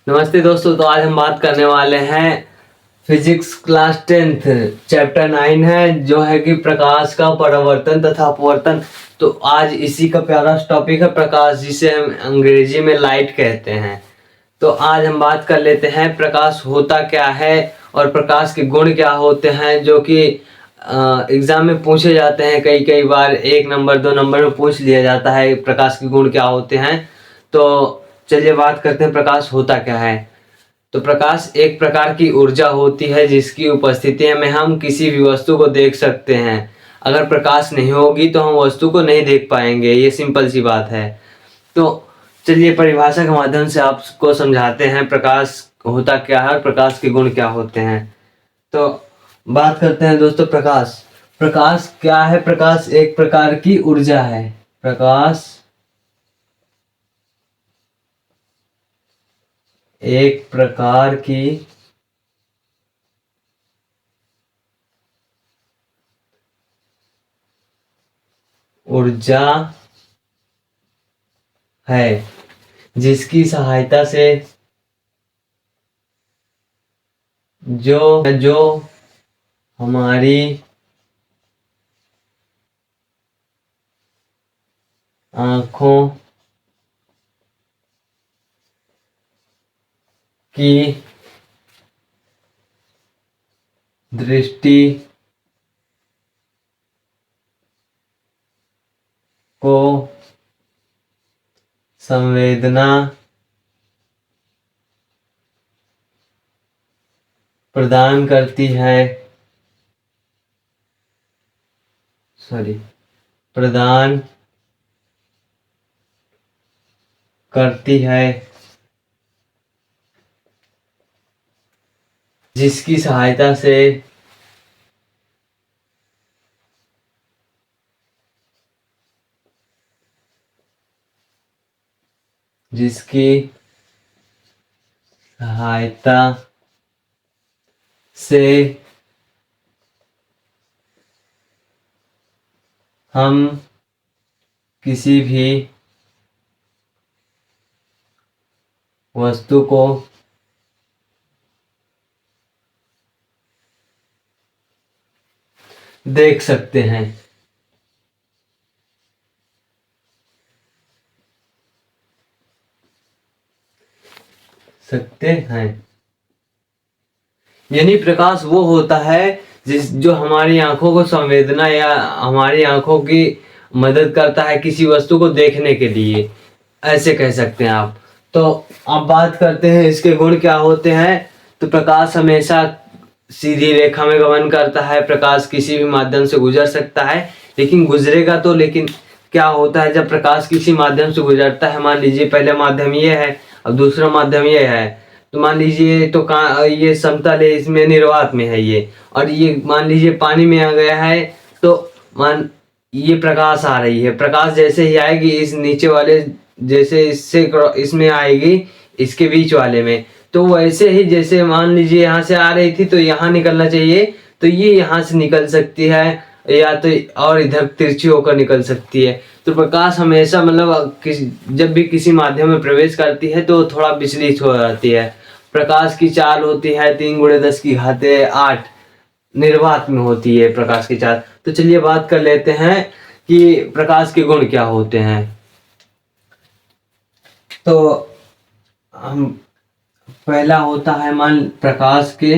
नमस्ते दोस्तों। तो आज हम बात करने वाले हैं फिजिक्स क्लास 10th चैप्टर 9 है जो है कि प्रकाश का परावर्तन तथा अपवर्तन। तो आज इसी का प्यारा टॉपिक है प्रकाश, जिसे हम अंग्रेजी में लाइट कहते हैं। तो आज हम बात कर लेते हैं प्रकाश होता क्या है और प्रकाश के गुण क्या होते हैं, जो कि एग्जाम में पूछे जाते हैं। कई कई बार 1 नंबर 2 नंबर में पूछ लिया जाता है प्रकाश के गुण क्या होते हैं। तो चलिए बात करते हैं प्रकाश होता क्या है। तो प्रकाश एक प्रकार की ऊर्जा होती है जिसकी उपस्थिति में हम किसी भी वस्तु को देख सकते हैं। अगर प्रकाश नहीं होगी तो हम वस्तु को नहीं देख पाएंगे, ये सिंपल सी बात है। तो चलिए परिभाषा के माध्यम से आपको समझाते हैं प्रकाश होता क्या है और प्रकाश के गुण क्या होते हैं। तो बात करते हैं दोस्तों प्रकाश। प्रकाश क्या है? प्रकाश एक प्रकार की ऊर्जा है। प्रकाश एक प्रकार की ऊर्जा है जिसकी सहायता से जो हमारी आंखों की दृष्टि को संवेदना प्रदान करती है प्रदान करती है, जिसकी सहायता से जिसकी सहायता से हम किसी भी वस्तु को देख सकते हैं। यानी प्रकाश वो होता है जो हमारी आंखों को संवेदना या हमारी आंखों की मदद करता है किसी वस्तु को देखने के लिए, ऐसे कह सकते हैं आप। तो अब बात करते हैं इसके गुण क्या होते हैं। तो प्रकाश हमेशा सीधी रेखा में गमन करता है। प्रकाश किसी भी माध्यम से गुजर सकता है, लेकिन गुजरेगा तो, लेकिन क्या होता है जब प्रकाश किसी माध्यम से गुजरता है, मान लीजिए पहले माध्यम ये है अब दूसरा माध्यम ये है, तो मान लीजिए तो ये समतल है, इसमें निर्वात में है ये, और ये मान लीजिए पानी में आ गया है, तो मान ये प्रकाश आ रही है। प्रकाश जैसे ही आएगी इस नीचे वाले, जैसे इसमें आएगी इसके बीच वाले में, तो वैसे ही जैसे मान लीजिए यहाँ से आ रही थी तो यहाँ निकलना चाहिए, तो ये यहाँ से निकल सकती है, या तो और इधर तिरछी होकर निकल सकती है। तो प्रकाश हमेशा मतलब जब भी किसी माध्यम में प्रवेश करती है तो थोड़ा विचलित हो जाती है। प्रकाश की चाल होती है 3 × 10⁸ निर्वात में होती है प्रकाश की चाल। तो चलिए बात कर लेते हैं कि प्रकाश के गुण क्या होते हैं। तो हम पहला होता है मान प्रकाश के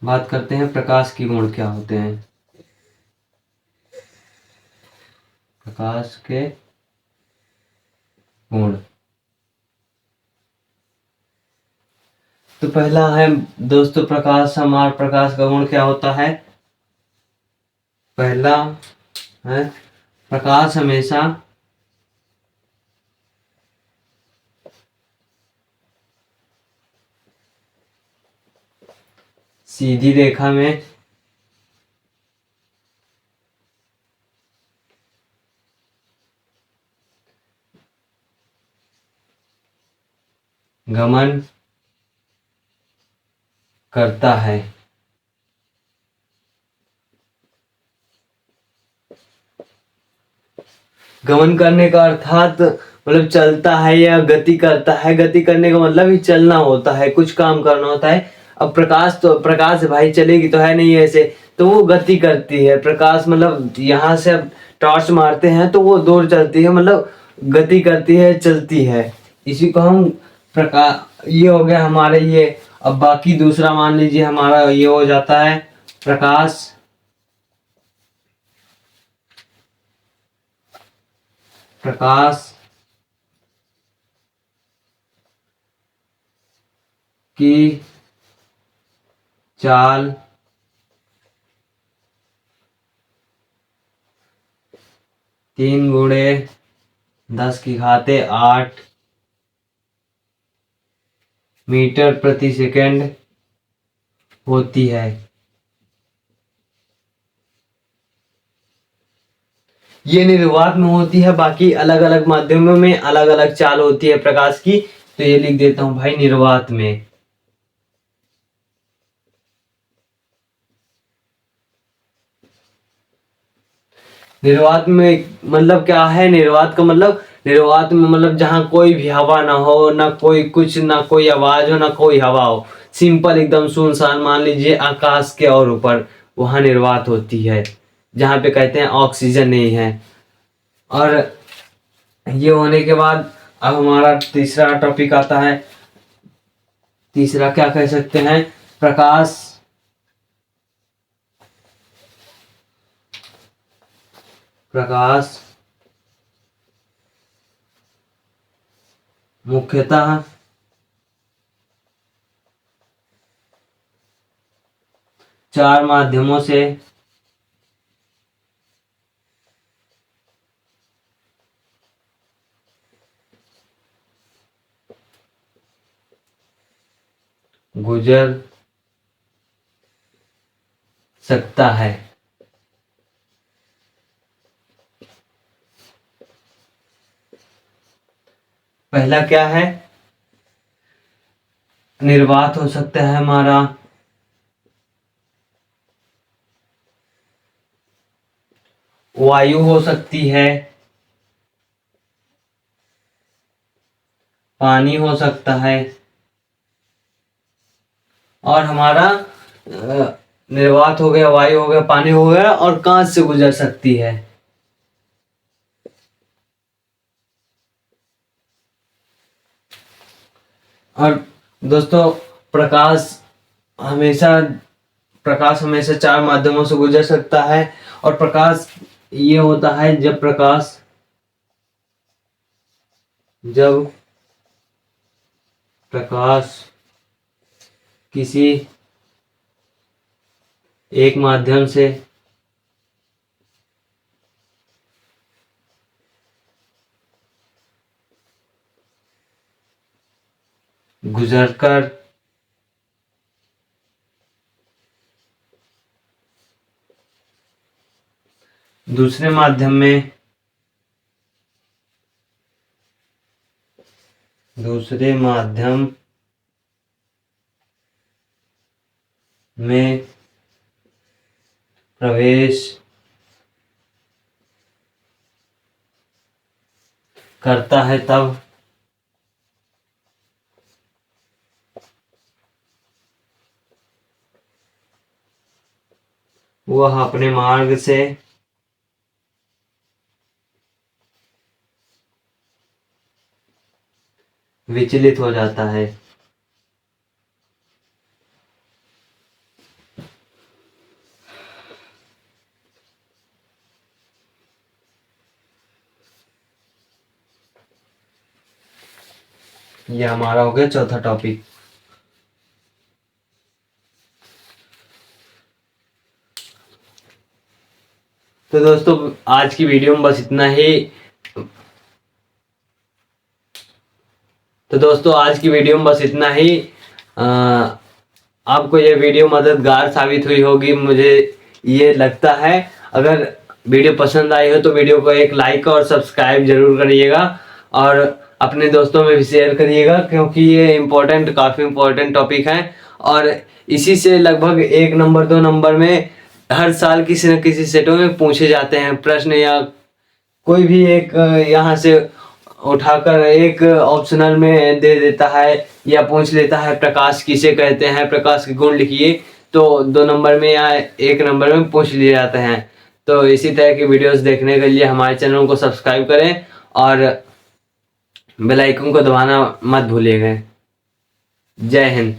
बात करते हैं प्रकाश के गुण क्या होते हैं। प्रकाश के गुण तो पहला है दोस्तों प्रकाश का गुण क्या होता है। पहला है प्रकाश हमेशा सीधी रेखा में गमन करता है। गमन करने का अर्थात मतलब चलता है या गति करता है। गति करने का मतलब ही चलना होता है, कुछ काम करना होता है। अब प्रकाश, तो प्रकाश भाई चलेगी तो है नहीं ऐसे, तो वो गति करती है। प्रकाश मतलब यहाँ से अब टॉर्च मारते हैं तो वो दूर चलती है, मतलब गति करती है, चलती है। इसी को हम प्रकाश, ये हो गया हमारे ये। अब बाकी दूसरा मान लीजिए हमारा ये हो जाता है प्रकाश। प्रकाश की चाल 3 × 10⁸ मीटर प्रति सेकंड होती है। ये निर्वात में होती है, बाकी अलग अलग माध्यमों में अलग अलग चाल होती है प्रकाश की। तो ये लिख देता हूं भाई निर्वात में। निर्वात में मतलब क्या है? निर्वात का मतलब, निर्वात में मतलब जहाँ कोई भी हवा ना हो, ना कोई कुछ, ना कोई आवाज हो, ना कोई हवा हो, सिंपल एकदम सुनसान, मान लीजिए आकाश के और ऊपर, वहां निर्वात होती है। जहाँ पे कहते हैं ऑक्सीजन नहीं है। और ये होने के बाद अब हमारा तीसरा टॉपिक आता है। तीसरा क्या कह सकते हैं? प्रकाश, प्रकाश मुख्यतः चार माध्यमों से गुजर सकता है। पहला क्या है? निर्वात हो सकता है हमारा, वायु हो सकती है, पानी हो सकता है, और हमारा निर्वात हो गया, वायु हो गया, पानी हो गया, और कांच से गुजर सकती है। और दोस्तों हमेशा प्रकाश हमेशा चार माध्यमों से गुजर सकता है। और प्रकाश ये होता है जब प्रकाश किसी एक माध्यम से गुजरकर दूसरे माध्यम में प्रवेश करता है, तब वह अपने मार्ग से विचलित हो जाता है। ये हमारा हो गया चौथा टॉपिक। तो दोस्तों आज की वीडियो में बस इतना ही। आपको ये वीडियो मददगार साबित हुई होगी, मुझे ये लगता है। अगर वीडियो पसंद आई हो तो वीडियो को एक लाइक और सब्सक्राइब जरूर करिएगा, और अपने दोस्तों में भी शेयर करिएगा, क्योंकि ये काफ़ी इम्पोर्टेंट टॉपिक है। और इसी से लगभग 1 नंबर 2 नंबर में हर साल किसी न किसी सेटों में पूछे जाते हैं प्रश्न, या कोई भी एक यहाँ से उठाकर एक ऑप्शनल में दे देता है या पूछ लेता है प्रकाश किसे कहते हैं, प्रकाश के गुण लिखिए, तो 2 नंबर में या 1 नंबर में पूछ लिए जाते हैं। तो इसी तरह की वीडियोस देखने के लिए हमारे चैनल को सब्सक्राइब करें और बेल आइकन को दबाना मत भूलिएगा। जय हिंद।